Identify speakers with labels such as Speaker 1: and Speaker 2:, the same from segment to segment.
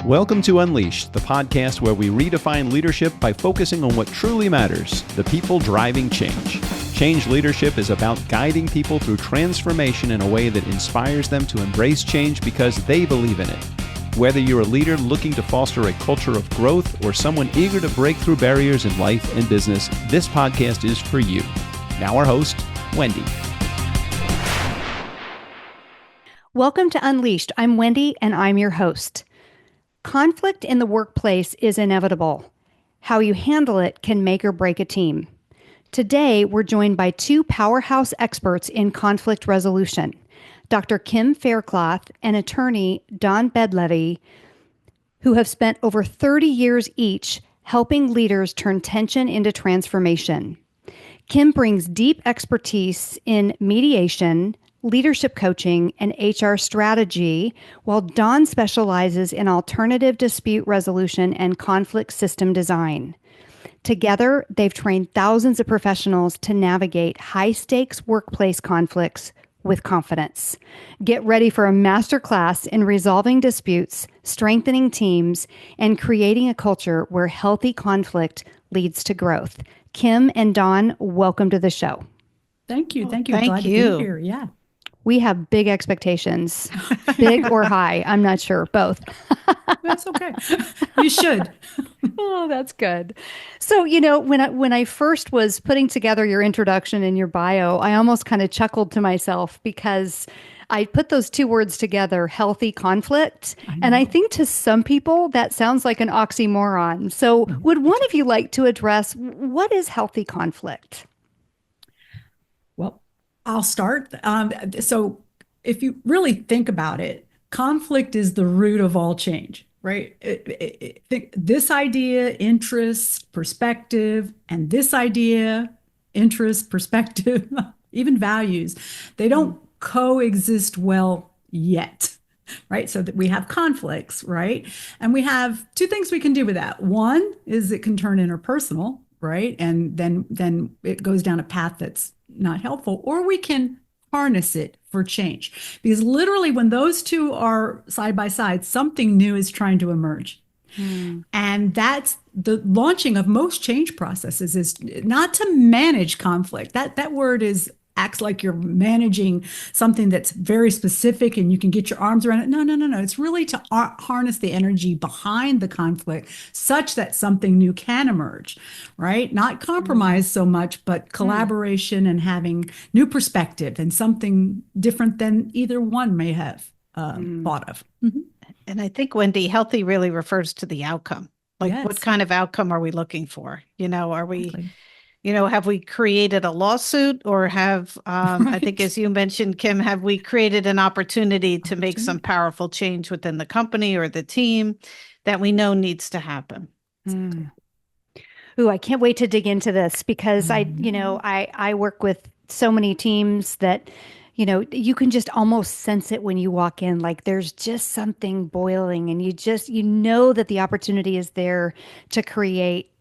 Speaker 1: Welcome to Unleashed, the podcast where we redefine leadership by focusing on what truly matters, the people driving change. Change leadership is about guiding people through transformation in a way that inspires them to embrace change because they believe in it. Whether you're a leader looking to foster a culture of growth or someone eager to break through barriers in life and business, this podcast is for you. Now our host, Wendi.
Speaker 2: Welcome to Unleashed. I'm Wendi, and I'm your host. Conflict in the workplace is inevitable. How you handle it can make or break a team. Today, we're joined by two powerhouse experts in conflict resolution, Dr. Kim Faircloth and attorney Dawn Bedlivy, who have spent over 30 years each helping leaders turn tension into transformation. Kim brings deep expertise in mediation, leadership coaching, and HR strategy, while Dawn specializes in alternative dispute resolution and conflict system design. Together, they've trained thousands of professionals to navigate high-stakes workplace conflicts with confidence. Get ready for a masterclass in resolving disputes, strengthening teams, and creating a culture where healthy conflict leads to growth. Kim and Dawn, welcome to the show.
Speaker 3: Thank you. Thank you.
Speaker 4: Thank
Speaker 3: Glad
Speaker 4: you.
Speaker 3: to be here. Yeah.
Speaker 2: We have big expectations, big or high. I'm not sure, both.
Speaker 3: That's okay. You should.
Speaker 2: Oh, that's good. So, when I first was putting together your introduction and your bio, I almost kind of chuckled to myself because I put those two words together, healthy conflict. And I think to some people that sounds like an oxymoron. So would one of you like to address what is healthy conflict?
Speaker 3: Well, I'll start. So if you really think about it, conflict is the root of all change, right? Think this idea, interest, perspective, and this idea, interest, perspective, even values, they don't coexist well yet, right? So that we have conflicts, right? And we have two things we can do with that. One is it can turn interpersonal, right? And then it goes down a path that's not helpful, or we can harness it for change. Because literally when those two are side by side, something new is trying to emerge. And that's the launching of most change processes, is not to manage conflict. That word acts like you're managing something that's very specific and you can get your arms around it. No. It's really to harness the energy behind the conflict such that something new can emerge, right? Not compromise so much, but collaboration and having new perspective and something different than either one may have thought of. Mm-hmm.
Speaker 4: And I think, Wendi, healthy really refers to the outcome. Like,
Speaker 3: Yes.
Speaker 4: What kind of outcome are we looking for? Are we...
Speaker 3: Exactly.
Speaker 4: Have we created a lawsuit, or have, I think, as you mentioned, Kim, have we created an opportunity to make some powerful change within the company or the team that we know needs to happen?
Speaker 2: Ooh, I can't wait to dig into this because I work with so many teams that, you can just almost sense it when you walk in, like there's just something boiling and you know that the opportunity is there to create,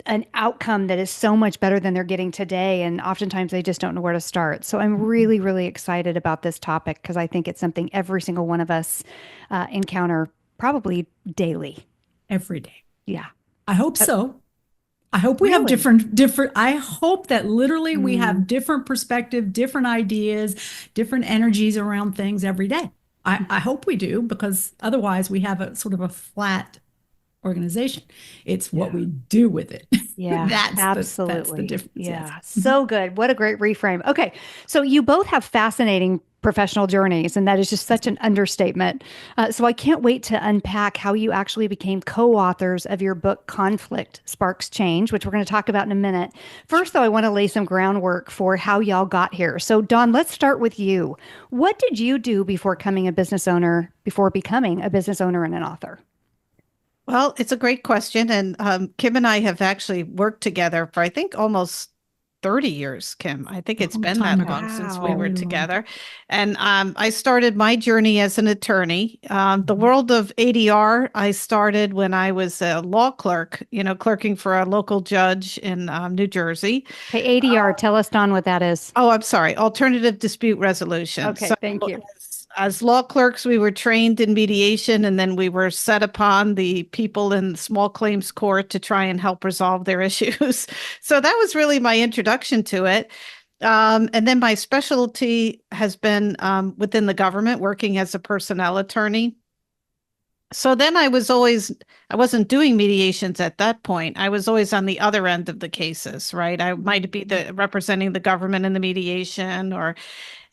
Speaker 2: an outcome that is so much better than they're getting today. And oftentimes they just don't know where to start. So I'm really, really excited about this topic because I think it's something every single one of us encounter probably daily.
Speaker 3: Every day.
Speaker 2: Yeah.
Speaker 3: I hope so. I hope we have different, I hope that literally we have different perspective, different ideas, different energies around things every day. I hope we do, because otherwise we have a sort of a flat organization. It's what we do with it.
Speaker 2: Yeah, absolutely.
Speaker 3: That's the difference.
Speaker 2: Yeah,
Speaker 3: yes.
Speaker 2: So good. What a great reframe. Okay, so you both have fascinating professional journeys, and that is just such an understatement. So I can't wait to unpack how you actually became co-authors of your book, Conflict Sparks Change, which we're going to talk about in a minute. First, though, I want to lay some groundwork for how y'all got here. So Dawn, let's start with you. What did you do before becoming a business owner and an author?
Speaker 4: Well, it's a great question. And Kim and I have actually worked together for, I think, almost 30 years, Kim. I think it's been that long since we were together. And I started my journey as an attorney. The world of ADR, I started when I was a law clerk, clerking for a local judge in New Jersey.
Speaker 2: Hey, ADR, tell us, Dawn, what that is.
Speaker 4: Oh, I'm sorry. Alternative dispute resolution.
Speaker 2: Okay,
Speaker 4: So
Speaker 2: thank you.
Speaker 4: as law clerks, we were trained in mediation, and then we were set upon the people in the small claims court to try and help resolve their issues. So that was really my introduction to it. And then my specialty has been within the government, working as a personnel attorney. So then I wasn't doing mediations at that point. I was always on the other end of the cases, right? I might be representing the government in the mediation,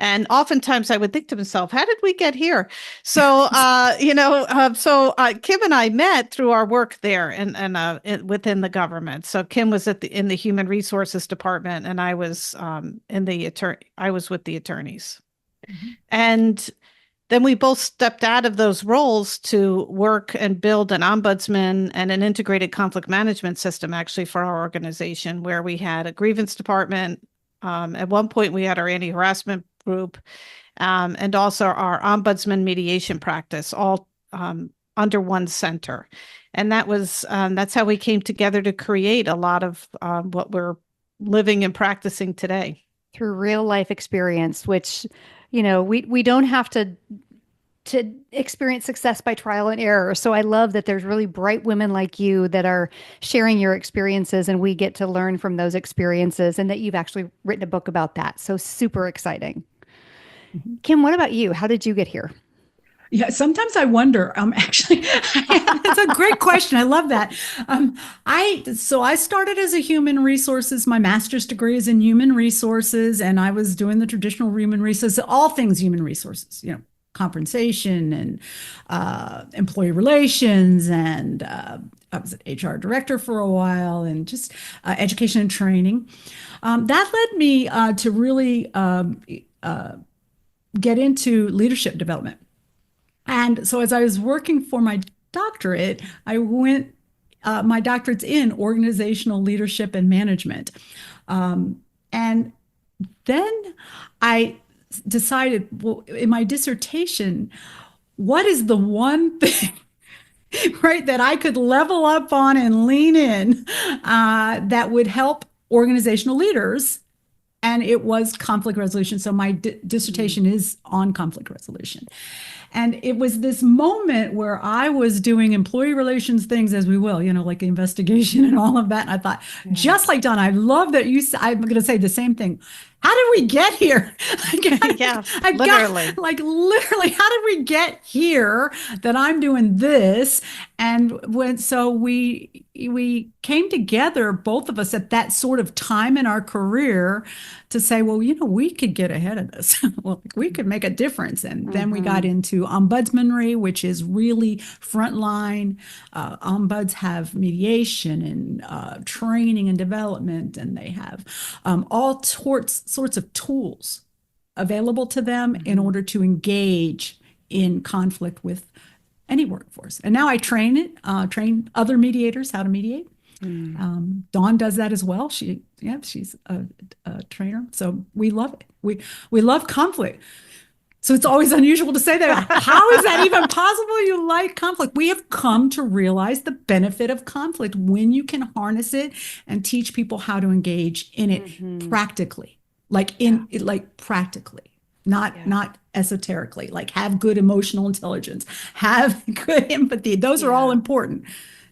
Speaker 4: and oftentimes I would think to myself, how did we get here? So, Kim and I met through our work there and within the government. So Kim was in the Human Resources Department, and I was I was with the attorneys. Mm-hmm. And then we both stepped out of those roles to work and build an ombudsman and an integrated conflict management system, actually, for our organization, where we had a grievance department. At one point, we had our anti-harassment group, and also our ombudsman mediation practice, all under one center. And that's how we came together to create a lot of what we're living and practicing today.
Speaker 2: Through real life experience, which, we don't have to experience success by trial and error. So I love that there's really bright women like you that are sharing your experiences, and we get to learn from those experiences, and that you've actually written a book about that. So super exciting. Mm-hmm. Kim, what about you? How did you get here?
Speaker 3: Yeah, sometimes I wonder, actually, it's a great question. I love that. I started as a human resources. My master's degree is in human resources, and I was doing the traditional human resources, all things human resources, compensation and employee relations. And I was an HR director for a while, and just education and training. That led me to really get into leadership development. And so as I was working for my doctorate, my doctorate's in organizational leadership and management. And then I decided, well, in my dissertation, what is the one thing, right, that I could level up on and lean in that would help organizational leaders? And it was conflict resolution. So my dissertation is on conflict resolution. And it was this moment where I was doing employee relations things, as we will, like investigation and all of that. And I thought, just like Dawn, I love that I'm going to say the same thing. How did we get here?
Speaker 4: Literally,
Speaker 3: how did we get here that I'm doing this? And we came together, both of us, at that sort of time in our career to say, well, we could get ahead of this. Well, we could make a difference. And then we got into ombudsmanry, which is really frontline. Ombuds have mediation and training and development, and they have all sorts of tools available to them in order to engage in conflict with any workforce. And now I train other mediators how to mediate. Dawn does that as well. She's a trainer. So we love it. We love conflict. So it's always unusual to say that. How is that even possible? You like conflict. We have come to realize the benefit of conflict when you can harness it and teach people how to engage in it practically, practically. Not esoterically, like have good emotional intelligence, have good empathy. Those are all important.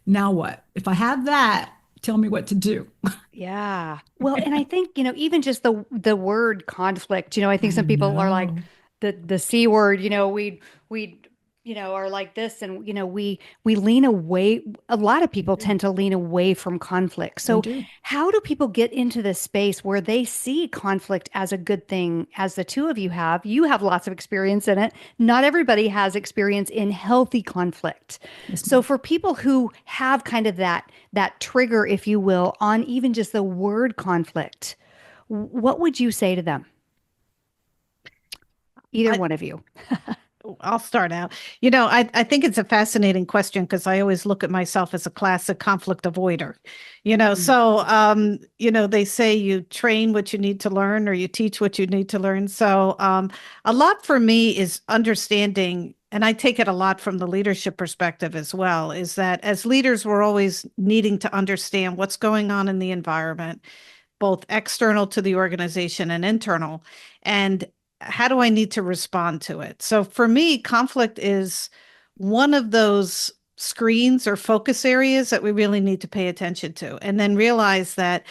Speaker 3: Now what? If I have that, tell me what to do.
Speaker 2: Yeah. Well, and I think, even just the word conflict, I think some people are like the C word, we are like this, and, we lean away. A lot of people tend to lean away from conflict. So how do people get into this space where they see conflict as a good thing, as the two of you have? You have lots of experience in it. Not everybody has experience in healthy conflict. Yes, so for people who have kind of that trigger, if you will, on even just the word conflict, what would you say to them? Either one of you.
Speaker 4: I'll start out. I think it's a fascinating question because I always look at myself as a classic conflict avoider. So, they say you train what you need to learn, or you teach what you need to learn. So a lot for me is understanding, and I take it a lot from the leadership perspective as well, is that as leaders, we're always needing to understand what's going on in the environment, both external to the organization and internal. And how do I need to respond to it? So for me, conflict is one of those screens or focus areas that we really need to pay attention to, and then realize that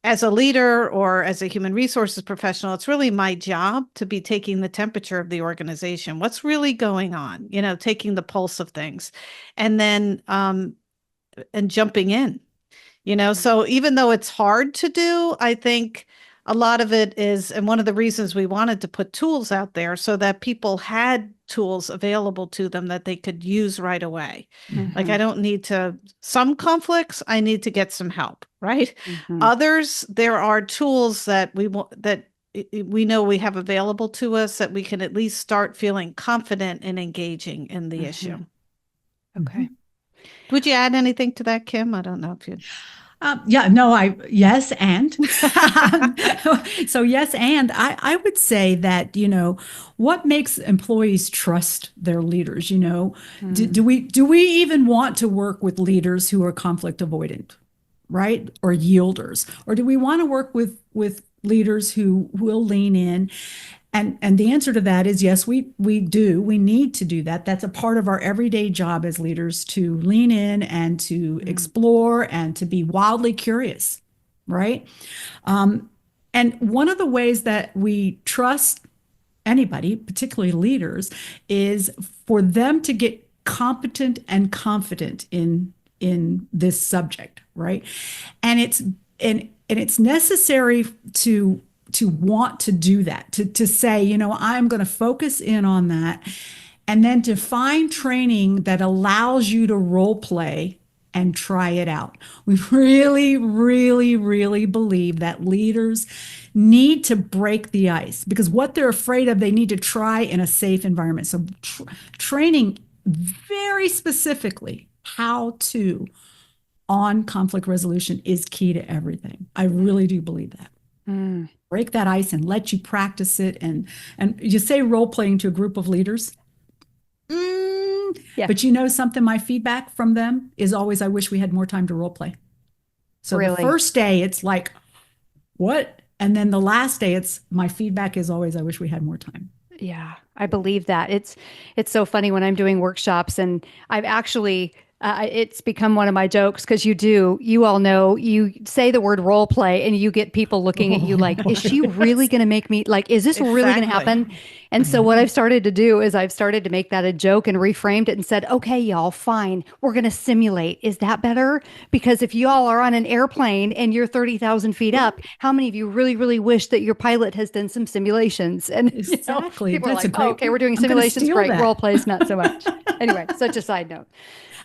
Speaker 4: as a leader or as a human resources professional, it's really my job to be taking the temperature of the organization. What's really going on? Taking the pulse of things, and then and jumping in. So even though it's hard to do, I think a lot of it is, and one of the reasons we wanted to put tools out there so that people had tools available to them that they could use right away. Like, I don't need some conflicts, I need to get some help, right? Others, there are tools that we know we have available to us that we can at least start feeling confident in engaging in the issue.
Speaker 2: Okay.
Speaker 4: Would you add anything to that, Kim? I don't know if you'd.
Speaker 3: Yes, and so yes, and I would say that, what makes employees trust their leaders, do we even want to work with leaders who are conflict avoidant, right? Or yielders, or do we want to work with leaders who will lean in? And the answer to that is yes, we do. We need to do that. That's a part of our everyday job as leaders, to lean in and to explore and to be wildly curious, right? And one of the ways that we trust anybody, particularly leaders, is for them to get competent and confident in this subject, right? And it's necessary to want to do that, to say, I'm going to focus in on that, and then to find training that allows you to role play and try it out. We really, really, really believe that leaders need to break the ice, because what they're afraid of, they need to try in a safe environment. So training very specifically how to on conflict resolution is key to everything. I really do believe that. Break that ice and let you practice it. And you say role playing to a group of leaders. Yeah. But something, my feedback from them is always, I wish we had more time to role play. So the first day it's like, what? And then the last day my feedback is always, I wish we had more time.
Speaker 2: Yeah, I believe that. It's so funny when I'm doing workshops, and I've actually it's become one of my jokes, because you all know, you say the word role play and you get people looking at you like, is she really going to make me, like, is this really going to happen? And so what I've started to do is I've started to make that a joke and reframed it and said, okay, y'all, fine. We're going to simulate. Is that better? Because if y'all are on an airplane and you're 30,000 feet up, how many of you really, really wish that your pilot has done some simulations? And
Speaker 3: exactly.
Speaker 2: People are like, okay, we're doing simulations. Great. Role plays, not so much. Anyway, such a side note.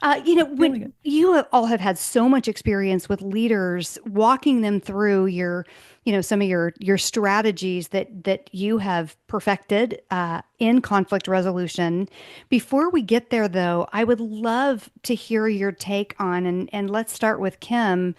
Speaker 2: When you all have had so much experience with leaders, walking them through some of your strategies that you have perfected in conflict resolution. Before we get there, though, I would love to hear your take on, and let's start with Kim.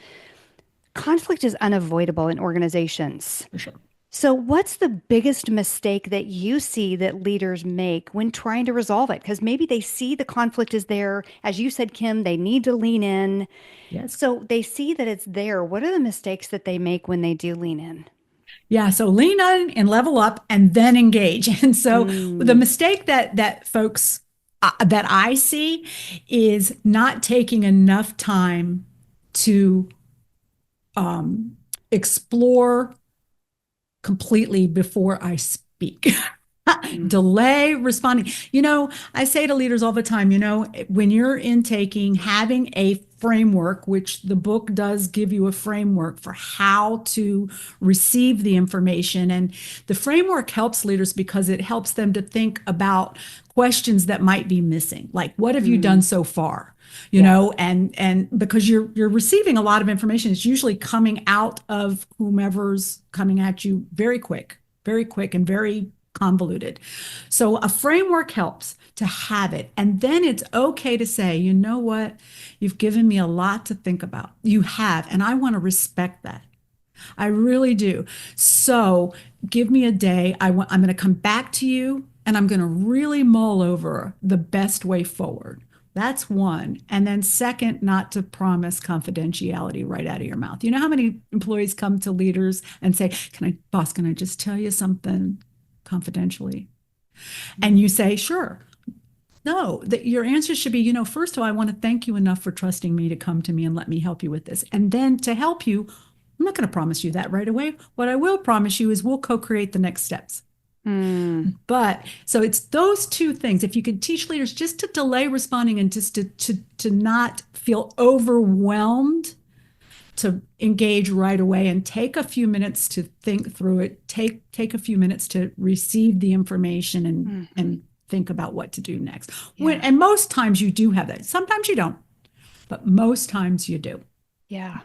Speaker 2: Conflict is unavoidable in organizations.
Speaker 3: For sure.
Speaker 2: So what's the biggest mistake that you see that leaders make when trying to resolve it? Because maybe they see the conflict is there. As you said, Kim, they need to lean in.
Speaker 3: Yes.
Speaker 2: So they see that it's there. What are the mistakes that they make when they do lean in?
Speaker 3: Yeah. So lean in and level up and then engage. And so the mistake that folks that I see is not taking enough time to explore completely before I speak. Delay responding. I say to leaders all the time, when you're intaking, having a framework, which the book does give you a framework for how to receive the information. And the framework helps leaders because it helps them to think about questions that might be missing. Like, what have you done so far? And because you're receiving a lot of information, it's usually coming out of whomever's coming at you very quick and very convoluted. So a framework helps to have it. And then it's okay to say, you know what? You've given me a lot to think about. You have, and I want to respect that. I really do. So give me a day. I'm going to come back to you, and I'm going to really mull over the best way forward. That's one. And then second, not to promise confidentiality right out of your mouth. You know how many employees come to leaders and say, boss, can I just tell you something confidentially. And you say, sure. No, that your answer should be, first of all, I want to thank you enough for trusting me to come to me and let me help you with this. And then to help you, I'm not going to promise you that right away. What I will promise you is we'll co-create the next steps. But so it's those two things. If you could teach leaders just to delay responding and just to not feel overwhelmed, to engage right away and take a few minutes to think through it, take a few minutes to receive the information and think about what to do next.
Speaker 2: Yeah.
Speaker 3: And most times you do have that. Sometimes you don't, but most times you do.
Speaker 2: Yeah.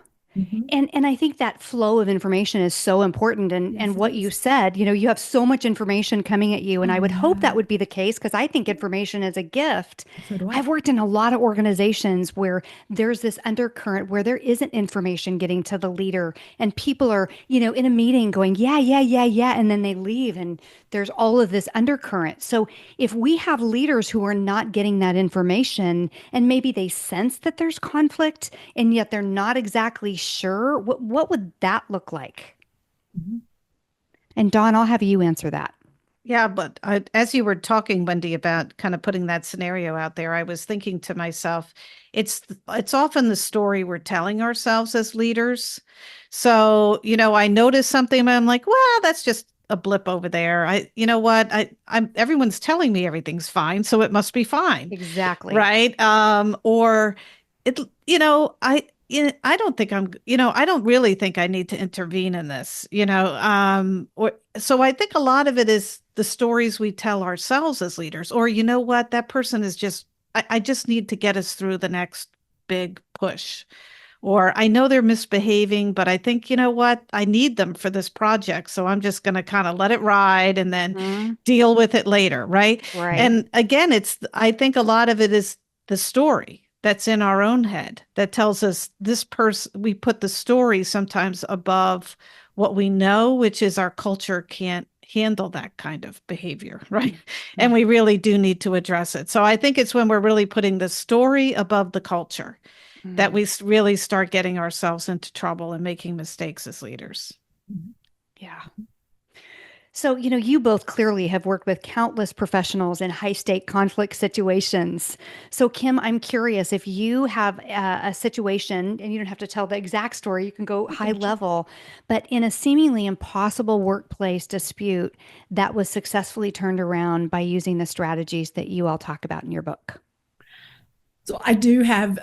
Speaker 2: And I think that flow of information is so important. And what you said, you have so much information coming at you. And I would hope that would be the case, because I think information is a gift.
Speaker 3: So do I.
Speaker 2: I've worked in a lot of organizations where there's this undercurrent where there isn't information getting to the leader, and people are, in a meeting going, yeah. And then they leave and there's all of this undercurrent. So if we have leaders who are not getting that information, and maybe they sense that there's conflict and yet they're not exactly sure, what would that look like? And Dawn, I'll have you answer that.
Speaker 4: Yeah, but as you were talking, Wendi, about kind of putting that scenario out there, I was thinking to myself, it's often the story we're telling ourselves as leaders. So, I notice something and I'm like, well, that's just a blip over there. Everyone's telling me everything's fine, so it must be fine.
Speaker 2: Exactly.
Speaker 4: Right. Or it, I don't think I don't really think I need to intervene in this, so I think a lot of it is the stories we tell ourselves as leaders, or, that person is just, I just need to get us through the next big push. Or I know they're misbehaving, but I think, I need them for this project. So I'm just going to kind of let it ride and then deal with it later. Right. And again, I think a lot of it is the story that's in our own head that tells us this person, we put the story sometimes above what we know, which is our culture can't handle that kind of behavior. Right. And we really do need to address it. So I think it's when we're really putting the story above the culture that we really start getting ourselves into trouble and making mistakes as leaders.
Speaker 2: Yeah. So, you both clearly have worked with countless professionals in high-stake conflict situations. So, Kim, I'm curious if you have a situation, and you don't have to tell the exact story, you can go high level, but in a seemingly impossible workplace dispute that was successfully turned around by using the strategies that you all talk about in your book.
Speaker 3: So I do have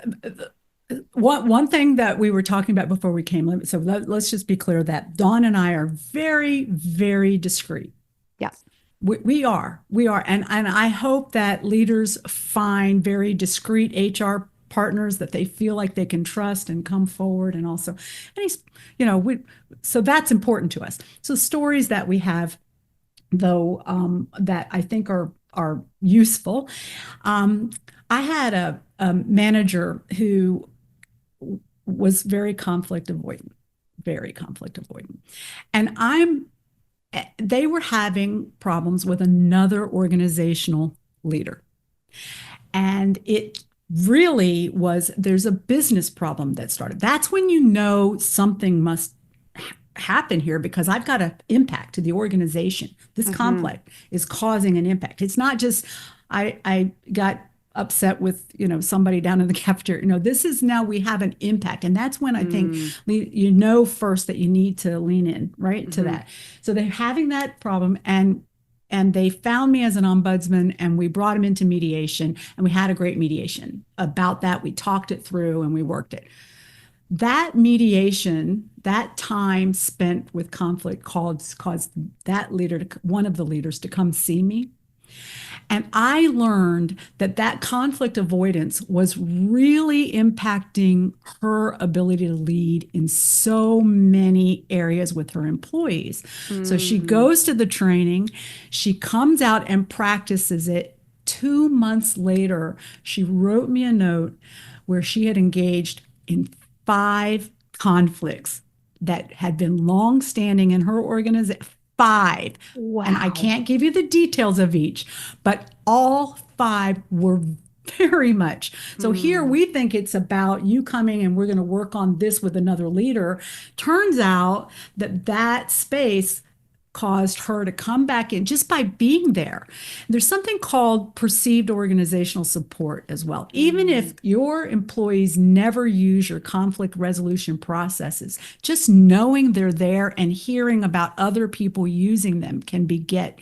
Speaker 3: one thing that we were talking about before we came. So let's just be clear that Dawn and I are very, very discreet.
Speaker 2: Yes.
Speaker 3: We are. And I hope that leaders find very discreet HR partners that they feel like they can trust and come forward. And also, so that's important to us. So stories that we have, though, that I think are useful. I had a manager who was very conflict avoidant. And they were having problems with another organizational leader. And it really was, there's a business problem that started. That's when something must happen here, because I've got an impact to the organization. This conflict is causing an impact. It's not just, I got upset with, somebody down in the cafeteria. This is now we have an impact. And that's when I think, first that you need to lean in, right, to that. So they're having that problem, and they found me as an ombudsman, and we brought them into mediation, and we had a great mediation about that. We talked it through and we worked it. That mediation, that time spent with conflict caused that leader, one of the leaders, to come see me. And I learned that conflict avoidance was really impacting her ability to lead in so many areas with her employees. So she goes to the training, she comes out and practices it. 2 months later, she wrote me a note where she had engaged in 5 conflicts that had been long-standing in her organization. 5.
Speaker 2: Wow.
Speaker 3: And I can't give you the details of each, but all 5 were very much. So here we think it's about you coming and we're going to work on this with another leader. Turns out that space caused her to come back in just by being there. There's something called perceived organizational support as well. Even if your employees never use your conflict resolution processes, just knowing they're there and hearing about other people using them can beget,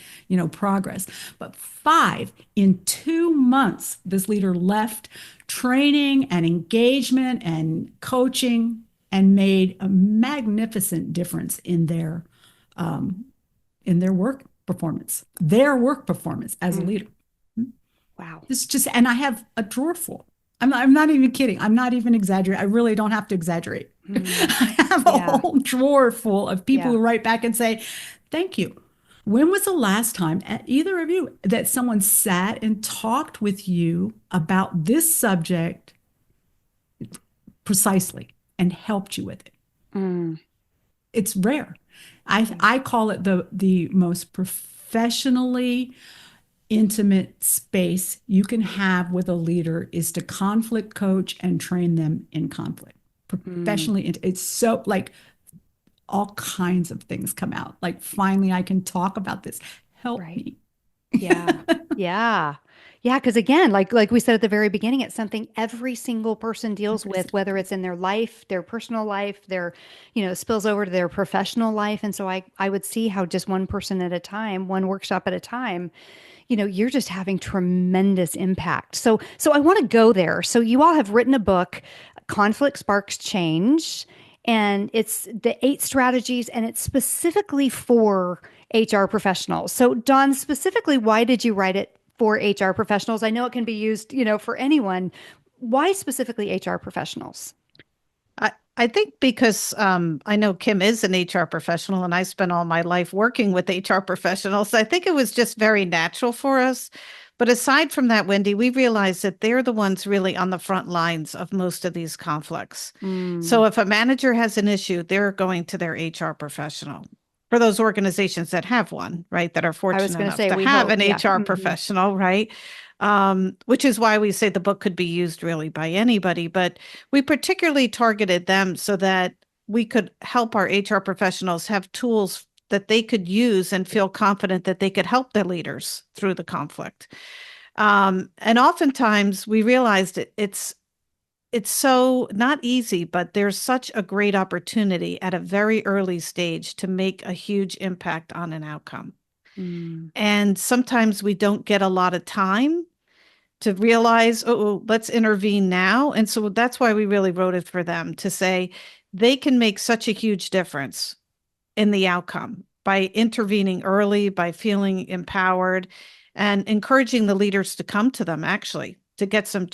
Speaker 3: progress. But 5, in 2 months, this leader left training and engagement and coaching and made a magnificent difference in their work performance, as a leader.
Speaker 2: Wow.
Speaker 3: And I have a drawer full. I'm not even kidding. I'm not even exaggerating. I really don't have to exaggerate. I have a whole drawer full of people who write back and say, thank you. When was the last time, either of you, that someone sat and talked with you about this subject precisely and helped you with it? It's rare. I call it the most professionally intimate space you can have with a leader is to conflict coach and train them in conflict. Professionally, it's so like all kinds of things come out. Like, finally, I can talk about this. Help me.
Speaker 2: Yeah. Yeah. Yeah. Because again, like we said at the very beginning, it's something every single person deals with, whether it's in their life, their personal life, their, spills over to their professional life. And so I would see how just one person at a time, one workshop at a time, you're just having tremendous impact. So I want to go there. So you all have written a book, Conflict Sparks Change, and it's the 8 strategies, and it's specifically for HR professionals. So Dawn, specifically, why did you write it for HR professionals? I know it can be used, for anyone. Why specifically HR professionals?
Speaker 4: I think because I know Kim is an HR professional and I spent all my life working with HR professionals. I think it was just very natural for us. But aside from that, Wendi, we realized that they're the ones really on the front lines of most of these conflicts. So if a manager has an issue, they're going to their HR professional. For those organizations that have one, right, that are fortunate enough to have an HR professional, right? Which is why we say the book could be used really by anybody. But we particularly targeted them so that we could help our HR professionals have tools that they could use and feel confident that they could help their leaders through the conflict. And oftentimes we realized it's so not easy, but there's such a great opportunity at a very early stage to make a huge impact on an outcome. And sometimes we don't get a lot of time to realize, let's intervene now. And so that's why we really wrote it for them, to say they can make such a huge difference in the outcome by intervening early, by feeling empowered, and encouraging the leaders to come to them, actually, to get some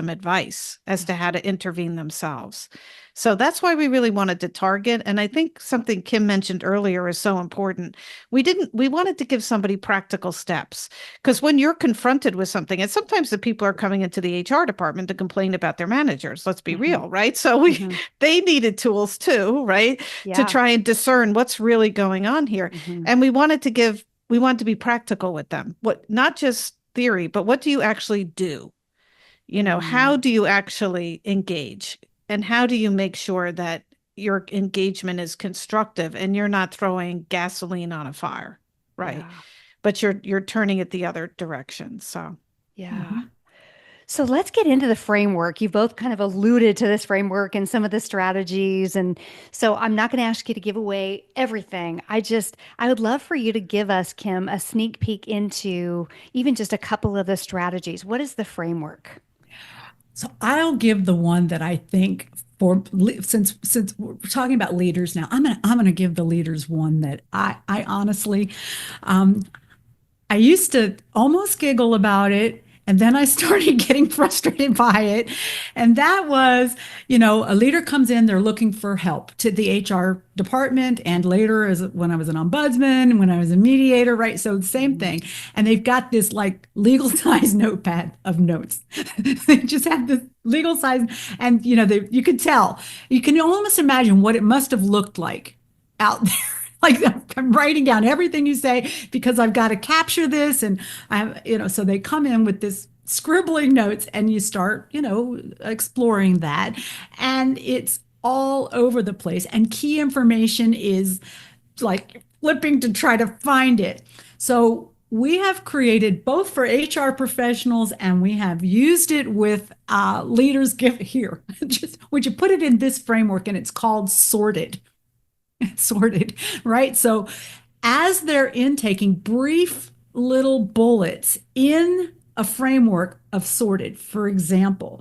Speaker 4: advice as to how to intervene themselves. So that's why we really wanted to target. And I think something Kim mentioned earlier is so important. We wanted to give somebody practical steps, because when you're confronted with something, and sometimes the people are coming into the HR department to complain about their managers, let's be real, right? So they needed tools too, right? To try and discern what's really going on here. And we wanted to be practical with them. Not just theory, but what do you actually do? How do you actually engage? And how do you make sure that your engagement is constructive and you're not throwing gasoline on a fire, right? Yeah. But you're turning it the other direction. So,
Speaker 2: So let's get into the framework. You both kind of alluded to this framework and some of the strategies. And so I'm not going to ask you to give away everything. I would love for you to give us, Kim, a sneak peek into even just a couple of the strategies. What is the framework?
Speaker 3: So I'll give the one that I think, since we're talking about leaders now, I'm gonna give the leaders one that I honestly, I used to almost giggle about it, and then I started getting frustrated by it. And that was, a leader comes in, they're looking for help to the HR department, and later as when I was an ombudsman, when I was a mediator, right? So the same thing. And they've got this like legal size notepad of notes. They just have this legal size, and you could tell, you can almost imagine what it must have looked like out there. Like, I'm writing down everything you say because I've got to capture this. And so they come in with this scribbling notes, and you start, exploring that. And it's all over the place. And key information is like flipping to try to find it. So we have created both for HR professionals, and we have used it with leaders. Give here, just would you put it in this framework, and it's called sorted. Sorted, right? So as they're intaking brief little bullets in a framework of sorted, for example,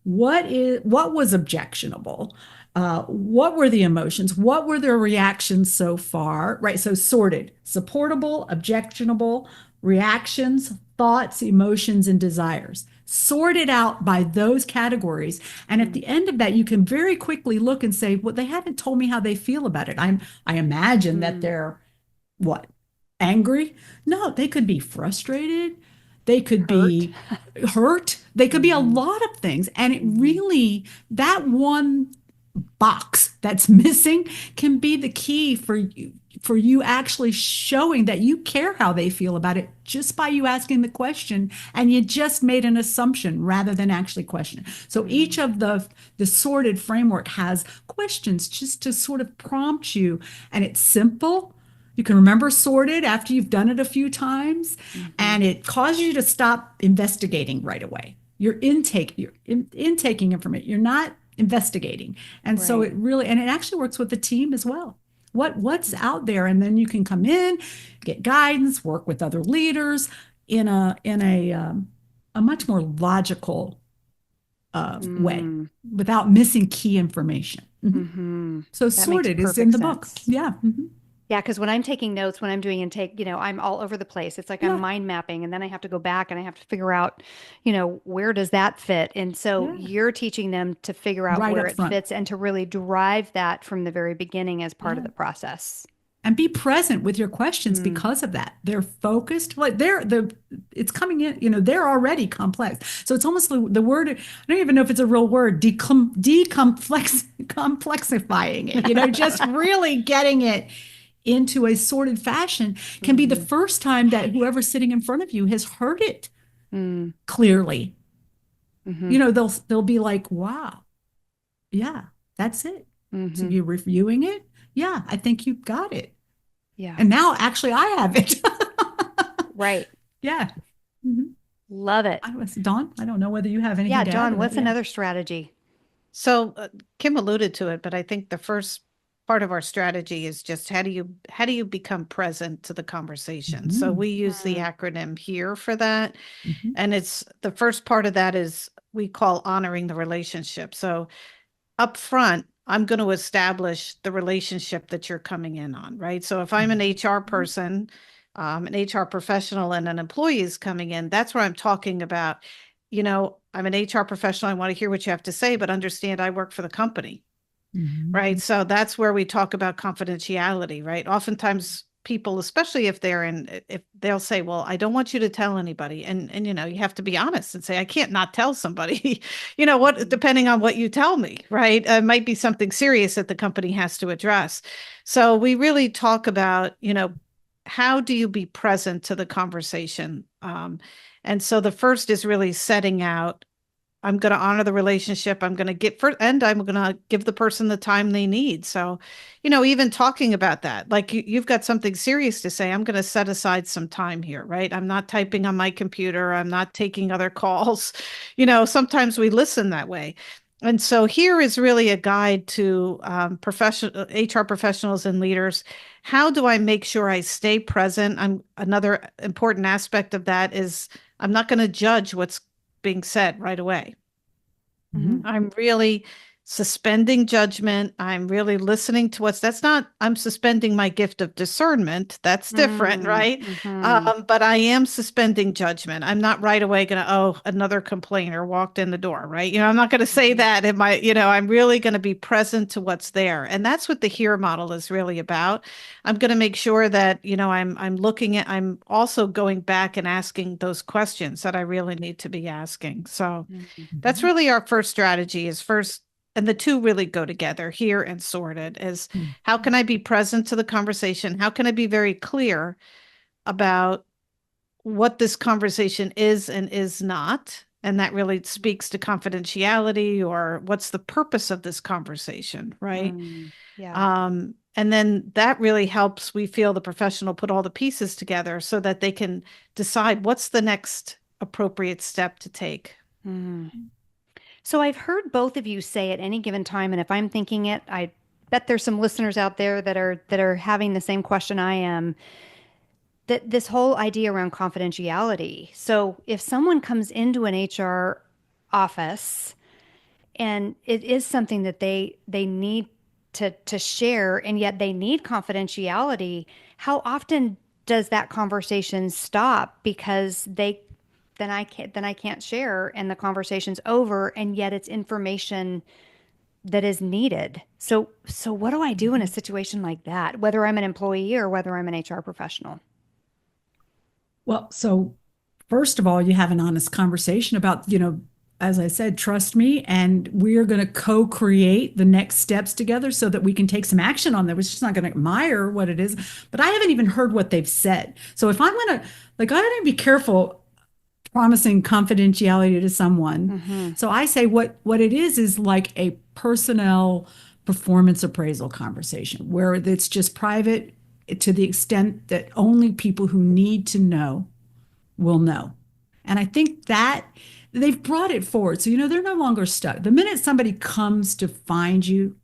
Speaker 3: what was objectionable? What were the emotions? What were their reactions so far? Right. So sorted, supportable, objectionable, reactions, thoughts, emotions, and desires. Sorted out by those categories. And at the end of that, you can very quickly look and say, well, they haven't told me how they feel about it. I imagine that they're what? Angry? No, they could be frustrated. They could be hurt. They could be a lot of things. And it really, that one box that's missing can be the key for you actually showing that you care how they feel about it just by you asking the question, and you just made an assumption rather than actually questioning. So each of the sorted framework has questions just to sort of prompt you, and it's simple. You can remember sorted after you've done it a few times, and it causes you to stop investigating right away. You're intaking information. You're not investigating. And so it really, and it actually works with the team as well. What's out there, and then you can come in, get guidance, work with other leaders in a much more logical way without missing key information. So
Speaker 2: That
Speaker 3: sorted
Speaker 2: makes
Speaker 3: is in the
Speaker 2: perfect
Speaker 3: book.
Speaker 2: sense.
Speaker 3: Yeah.
Speaker 2: Yeah, because when I'm taking notes, when I'm doing intake, I'm all over the place. It's like I'm mind mapping, and then I have to go back and I have to figure out, where does that fit? And so you're teaching them to figure out
Speaker 3: Right
Speaker 2: where
Speaker 3: up
Speaker 2: it
Speaker 3: front.
Speaker 2: fits and to really drive that from the very beginning as part of the process.
Speaker 3: And be present with your questions because of that. They're focused, like it's coming in, they're already complex. So it's almost the word, I don't even know if it's a real word, complexifying it, just really getting it into a sorted fashion can be the first time that whoever's sitting in front of you has heard it clearly. They'll be like, wow, yeah, that's it. So you're reviewing it. Yeah, I think you got it.
Speaker 2: Yeah.
Speaker 3: And now actually I have it.
Speaker 2: Right.
Speaker 3: Yeah.
Speaker 2: Love it.
Speaker 3: Dawn, I don't know whether you have anything
Speaker 2: Yeah,
Speaker 3: to add
Speaker 2: Dawn,
Speaker 3: to
Speaker 2: what's
Speaker 3: that.
Speaker 2: another strategy?
Speaker 4: So Kim alluded to it, but I think the first part of our strategy is just how do you become present to the conversation? So we use the acronym HERE for that. And it's the first part of that is we call honoring the relationship. So up front, I'm going to establish the relationship that you're coming in on, right? So if I'm an HR person, an HR professional, and an employee is coming in, that's where I'm talking about, I'm an HR professional. I want to hear what you have to say, but understand I work for the company, right? So that's where we talk about confidentiality, right? Oftentimes people, especially if they'll say, well, I don't want you to tell anybody. And you have to be honest and say, I can't not tell somebody, depending on what you tell me, right? It might be something serious that the company has to address. So we really talk about, how do you be present to the conversation? And so the first is really setting out, I'm going to honor the relationship. I'm going to give the person the time they need. So, even talking about that, like you've got something serious to say, I'm going to set aside some time here, right? I'm not typing on my computer. I'm not taking other calls. Sometimes we listen that way. And so here is really a guide to professional HR professionals and leaders. How do I make sure I stay present? Another important aspect of that is I'm not going to judge what's being said right away. I'm really suspending judgment. I'm really listening to I'm suspending my gift of discernment. That's different, right? But I am suspending judgment. I'm not right away going to, another complainer walked in the door, right? I'm not going to say that I'm really going to be present to what's there. And that's what the HERE model is really about. I'm going to make sure that, I'm also going back and asking those questions that I really need to be asking. So that's really our first strategy and the two really go together, HERE and sorted, is how can I be present to the conversation? How can I be very clear about what this conversation is and is not? And that really speaks to confidentiality or what's the purpose of this conversation, right? And then that really helps, we feel, the professional put all the pieces together so that they can decide what's the next appropriate step to take.
Speaker 2: So I've heard both of you say at any given time, and if I'm thinking it, I bet there's some listeners out there that are having the same question I am, that this whole idea around confidentiality. So if someone comes into an HR office and it is something that they need to share, and yet they need confidentiality, how often does that conversation stop because then I can't share and the conversation's over, and yet it's information that is needed. So what do I do in a situation like that, whether I'm an employee or whether I'm an HR professional?
Speaker 3: Well, so first of all, you have an honest conversation about, as I said, trust me, and we're going to co-create the next steps together so that we can take some action on that. We're just not going to admire what it is, but I haven't even heard what they've said. So if I'm going to, I got to be careful promising confidentiality to someone. So I say what it is like a personnel performance appraisal conversation where it's just private to the extent that only people who need to know will know. And I think that they've brought it forward. So, they're no longer stuck. The minute somebody comes to find you,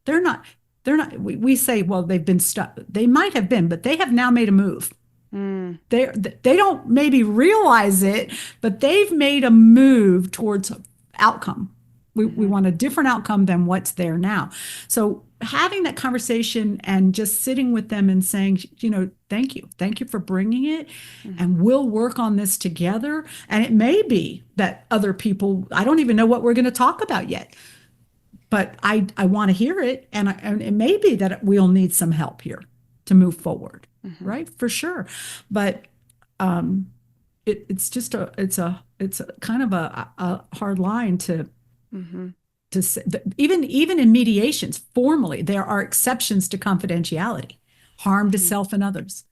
Speaker 3: we say, well, they've been stuck. They might have been, but they have now made a move. They don't maybe realize it, but they've made a move towards outcome. We want a different outcome than what's there now. So having that conversation and just sitting with them and saying, thank you for bringing it, and we'll work on this together. And it may be that other people, I don't even know what we're going to talk about yet, but I want to hear it, and it may be that we'll need some help here to move forward. Right, for sure, but it's just it's a kind of a hard line to say. Even in mediations, formally, there are exceptions to confidentiality, harm to self and others.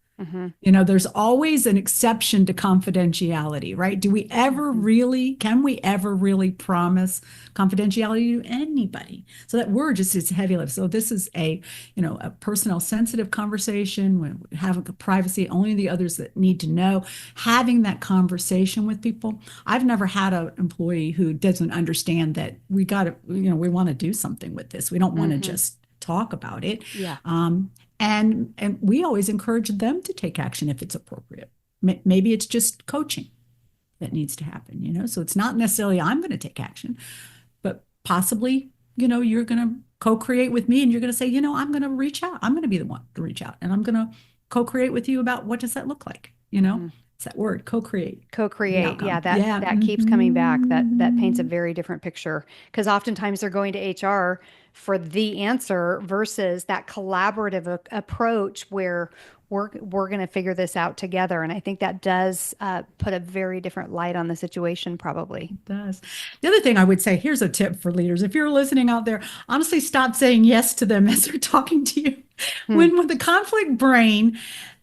Speaker 3: There's always an exception to confidentiality, right? Can we ever really promise confidentiality to anybody? So that word just is heavy lift. So this is a personnel sensitive conversation, when we have privacy, only the others that need to know, having that conversation with people. I've never had an employee who doesn't understand that we want to do something with this. We don't want to just talk about it. And we always encourage them to take action if it's appropriate. Maybe it's just coaching that needs to happen, so it's not necessarily I'm going to take action, but possibly, you're going to co-create with me, and you're going to say, I'm going to reach out. I'm going to be the one to reach out, and I'm going to co-create with you about what does that look like, It's that word, co-create.
Speaker 2: Co-create. Yeah, that keeps coming back. That paints a very different picture, because oftentimes they're going to HR for the answer versus that collaborative approach where we're going to figure this out together. And I think that does put a very different light on the situation, probably.
Speaker 3: It does. The other thing I would say, here's a tip for leaders. If you're listening out there, honestly, stop saying yes to them as they're talking to you. When the conflict brain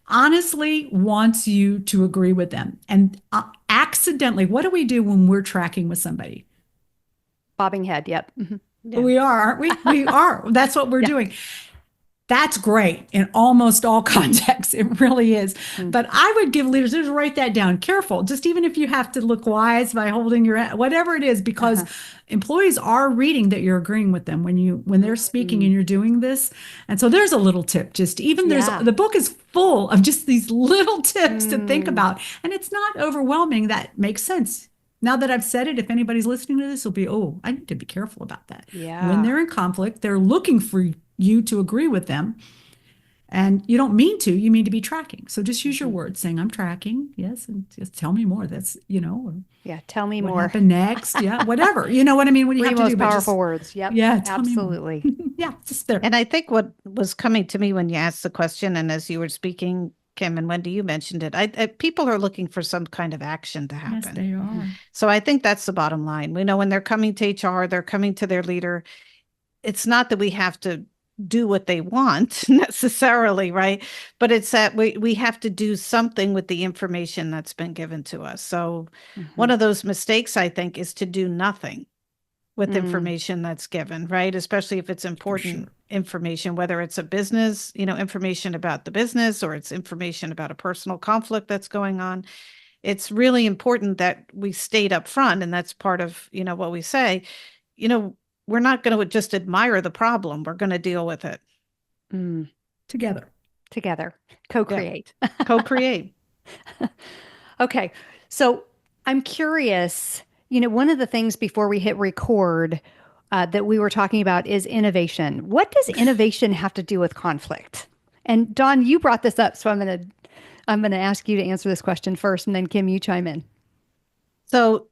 Speaker 3: honestly wants you to agree with them. And accidentally, what do we do when we're tracking with somebody?
Speaker 2: Bobbing head. Yep.
Speaker 3: Yeah. We are, aren't we? We are. That's what we're doing. That's great in almost all contexts. It really is. But I would give leaders, just write that down. Careful. Just even if you have to look wise by holding your, whatever it is, because employees are reading that you're agreeing with them when they're speaking and you're doing this. And so there's a little tip. Just even the book is full of just these little tips to think about. And it's not overwhelming. That makes sense. Now that I've said it, if anybody's listening to this, will be, I need to be careful about that.
Speaker 2: Yeah.
Speaker 3: When they're in conflict, they're looking for you to agree with them. And you don't mean to, you mean to be tracking. So just use your words saying, I'm tracking. Yes. And just tell me more. That's,
Speaker 2: tell me
Speaker 3: what
Speaker 2: more.
Speaker 3: Happened next. Yeah. Whatever. You know what I mean? What you have to do.
Speaker 2: Most powerful words. Yep.
Speaker 3: Yeah.
Speaker 2: Absolutely.
Speaker 3: Yeah. Just there.
Speaker 4: And I think what was coming to me when you asked the question, and as you were speaking, Kim and Wendi, you mentioned it. People are looking for some kind of action to happen.
Speaker 3: Yes, they are.
Speaker 4: So I think that's the bottom line. We know when they're coming to HR, they're coming to their leader. It's not that we have to do what they want necessarily, right? But it's that we have to do something with the information that's been given to us. So one of those mistakes, I think, is to do nothing with information that's given, right? Especially if it's important information, whether it's a business, information about the business, or it's information about a personal conflict that's going on. It's really important that we stayed up front. And that's part of, what we say, we're not going to just admire the problem. We're going to deal with it.
Speaker 3: Together.
Speaker 2: Co-create.
Speaker 4: Yeah. Co-create.
Speaker 2: Okay. So I'm curious, one of the things before we hit record that we were talking about is innovation. What does innovation have to do with conflict? And Dawn, you brought this up, so I'm going to ask you to answer this question first, and then Kim, you chime in.
Speaker 4: So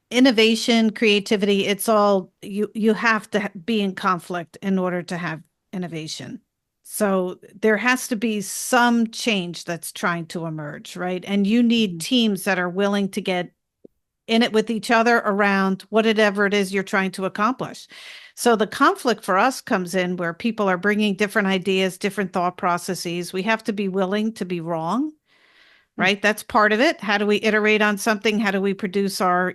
Speaker 4: innovation, creativity, it's all, you have to be in conflict in order to have innovation. So there has to be some change that's trying to emerge, right? And you need teams that are willing to get in it with each other around whatever it is you're trying to accomplish. So the conflict for us comes in where people are bringing different ideas, different thought processes. We have to be willing to be wrong, right? That's part of it. How do we iterate on something? How do we produce our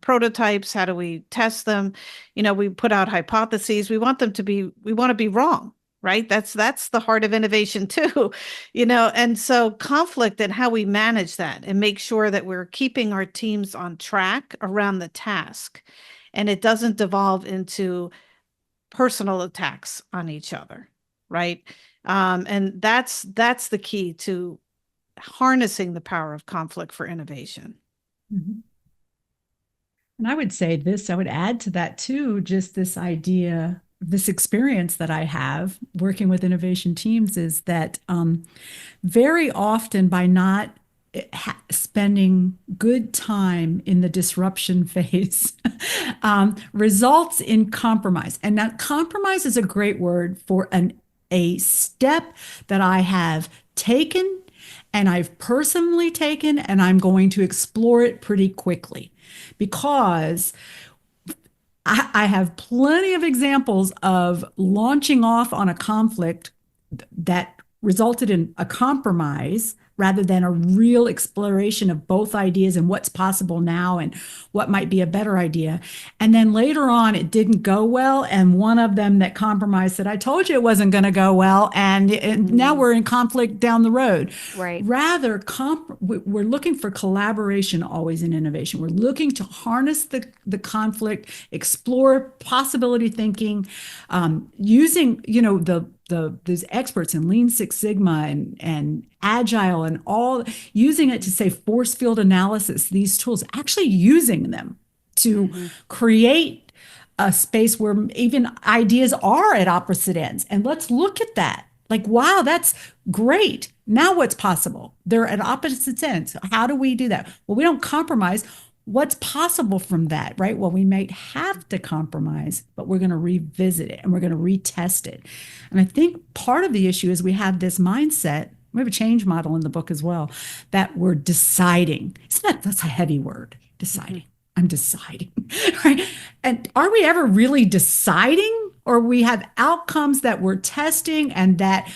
Speaker 4: prototypes? How do we test them? We put out hypotheses. We want to be wrong. Right? That's the heart of innovation too, and so conflict and how we manage that and make sure that we're keeping our teams on track around the task and it doesn't devolve into personal attacks on each other. Right. And that's the key to harnessing the power of conflict for innovation.
Speaker 3: Mm-hmm. And I would say this, I would add to that too, just this idea, this experience that I have working with innovation teams is that very often by not spending good time in the disruption phase results in compromise. And now compromise is a great word for a step that I have taken and I've personally taken, and I'm going to explore it pretty quickly because I have plenty of examples of launching off on a conflict that resulted in a compromise rather than a real exploration of both ideas and what's possible now and what might be a better idea. And then later on, it didn't go well. And one of them that compromised said, I told you it wasn't going to go well. And now we're in conflict down the road.
Speaker 2: Right.
Speaker 3: Rather, we're looking for collaboration always in innovation. We're looking to harness the conflict, explore possibility thinking, using, these experts in Lean Six Sigma and Agile and all, using it to say force field analysis, these tools, actually using them to create a space where even ideas are at opposite ends. And let's look at that. Like, wow, that's great. Now what's possible? They're at opposite ends. How do we do that? Well, we don't compromise. What's possible from that, right? Well, we might have to compromise, but we're going to revisit it and we're going to retest it. And I think part of the issue is we have this mindset. We have a change model in the book as well, that we're deciding. That's a heavy word, deciding. I'm deciding, right? And are we ever really deciding, or we have outcomes that we're testing, and that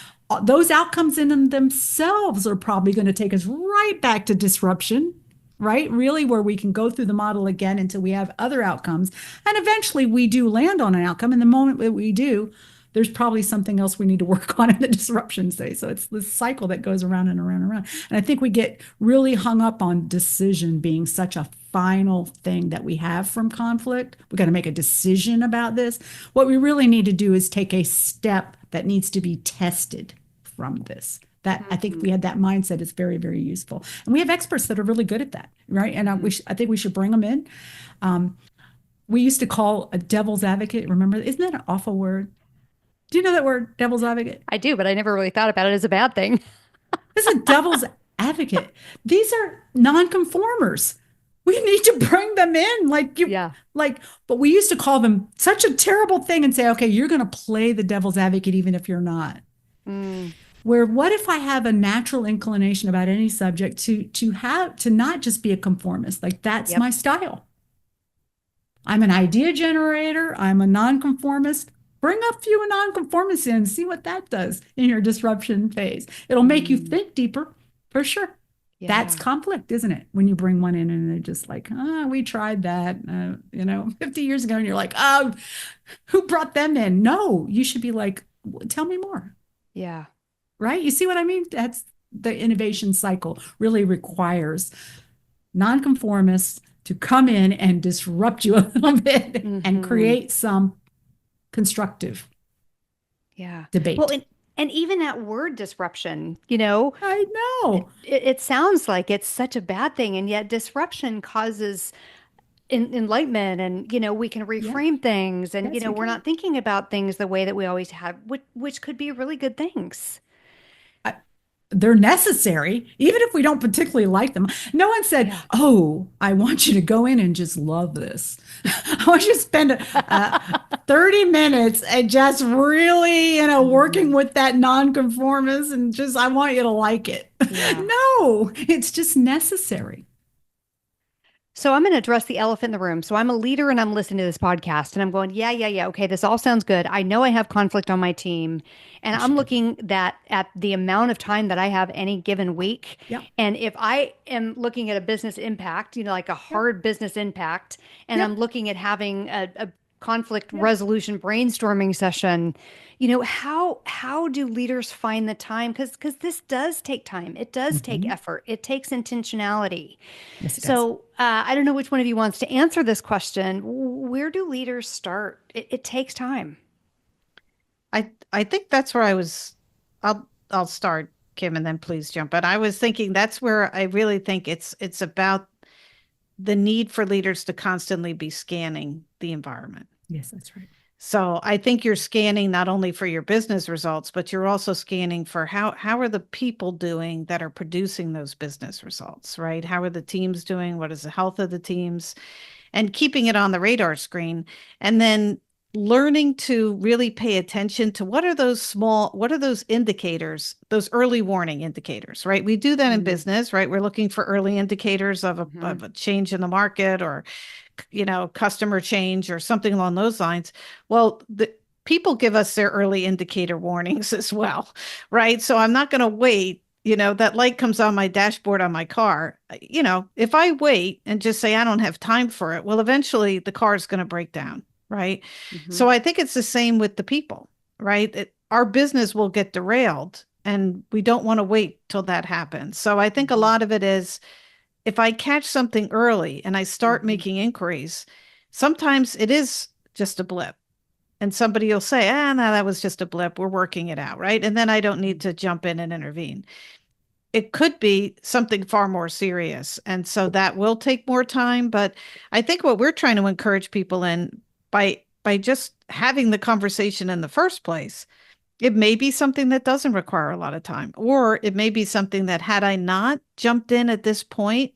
Speaker 3: those outcomes in themselves are probably going to take us right back to disruption, right? Really, where we can go through the model again until we have other outcomes. And eventually we do land on an outcome. And the moment that we do, there's probably something else we need to work on in the disruption stage. So it's this cycle that goes around and around and around. And I think we get really hung up on decision being such a final thing that we have from conflict. We got to make a decision about this. What we really need to do is take a step that needs to be tested from this. That I think if we had that mindset, it's very, very useful. And we have experts that are really good at that, right? And I think we should bring them in. We used to call a devil's advocate. Remember, isn't that an awful word? Do you know that word, devil's advocate?
Speaker 2: I do, but I never really thought about it as a bad thing.
Speaker 3: This is a devil's advocate. These are nonconformers. We need to bring them in, but we used to call them such a terrible thing and say, okay, you're going to play the devil's advocate even if you're not. Where what if I have a natural inclination about any subject to not just be a conformist? Like that's my style. I'm an idea generator. I'm a nonconformist. Bring a few nonconformists in, see what that does in your disruption phase. It'll make you think deeper, for sure. That's
Speaker 2: Yeah.
Speaker 3: conflict, isn't it? When you bring one in and they're just like, oh, we tried that, 50 years ago. And you're like, oh, who brought them in? No, you should be like, tell me more,
Speaker 2: Yeah.
Speaker 3: right? You see what I mean? That's the innovation cycle really requires nonconformists to come in and disrupt you a little bit and
Speaker 2: Mm-hmm.
Speaker 3: create some constructive
Speaker 2: Yeah. Well,
Speaker 3: debate.
Speaker 2: and even that word disruption,
Speaker 3: I know.
Speaker 2: it sounds like it's such a bad thing, and yet disruption causes enlightenment, and we can
Speaker 3: Yeah.
Speaker 2: reframe things, and
Speaker 3: Yes, we
Speaker 2: we're
Speaker 3: can.
Speaker 2: not thinking about things the way that we always have, which could be really good things.
Speaker 3: I, they're necessary, even if we don't particularly like them. No one said,
Speaker 2: Yeah.
Speaker 3: oh, I want you to go in and just love this. I want you to spend 30 minutes and just really, working
Speaker 2: Mhm.
Speaker 3: with that nonconformist and just, I want you to like it.
Speaker 2: Yeah.
Speaker 3: No, it's just necessary.
Speaker 2: So I'm going to address the elephant in the room. So I'm a leader and I'm listening to this podcast and I'm going, yeah, yeah, yeah. Okay, this all sounds good. I know I have conflict on my team, and
Speaker 3: Yes,
Speaker 2: I'm
Speaker 3: you do.
Speaker 2: looking that at the amount of time that I have any given week.
Speaker 3: Yep.
Speaker 2: And if I am looking at a business impact, like a
Speaker 3: Yep.
Speaker 2: hard business impact, and I'm
Speaker 3: Yep.
Speaker 2: looking at having a conflict
Speaker 3: Yep.
Speaker 2: resolution brainstorming session, how do leaders find the time? Because this does take time. It does take
Speaker 3: Mhm.
Speaker 2: effort. It takes intentionality.
Speaker 3: Yes, it does.
Speaker 2: So I don't know which one of you wants to answer this question. Where do leaders start? It takes time.
Speaker 4: I think that's where I'll start, Kim, and then please jump. But I was thinking that's where I really think it's about the need for leaders to constantly be scanning the environment.
Speaker 3: Yes, that's right.
Speaker 4: So I think you're scanning not only for your business results, but you're also scanning for how are the people doing that are producing those business results, right? How are the teams doing? What is the health of the teams? And keeping it on the radar screen. And then learning to really pay attention to what are those indicators, those early warning indicators, right? We do that in
Speaker 2: Mm-hmm.
Speaker 4: business, right? We're looking for early indicators of a change in the market, or customer change or something along those lines. Well, the people give us their early indicator warnings as well, right? So I'm not going to wait. That light comes on my dashboard on my car. If I wait and just say I don't have time for it, well, eventually the car is going to break down, right?
Speaker 2: Mm-hmm.
Speaker 4: So I think it's the same with the people, right? Our business will get derailed, and we don't want to wait till that happens. So I think a
Speaker 2: Mm-hmm.
Speaker 4: lot of it is, if I catch something early and I start
Speaker 2: Mm-hmm.
Speaker 4: making inquiries, sometimes it is just a blip. And somebody will say, no, that was just a blip. We're working it out, right? And then I don't need to jump in and intervene. It could be something far more serious. And so that will take more time. But I think what we're trying to encourage people in, by just having the conversation in the first place, it may be something that doesn't require a lot of time, or it may be something that, had I not jumped in at this point,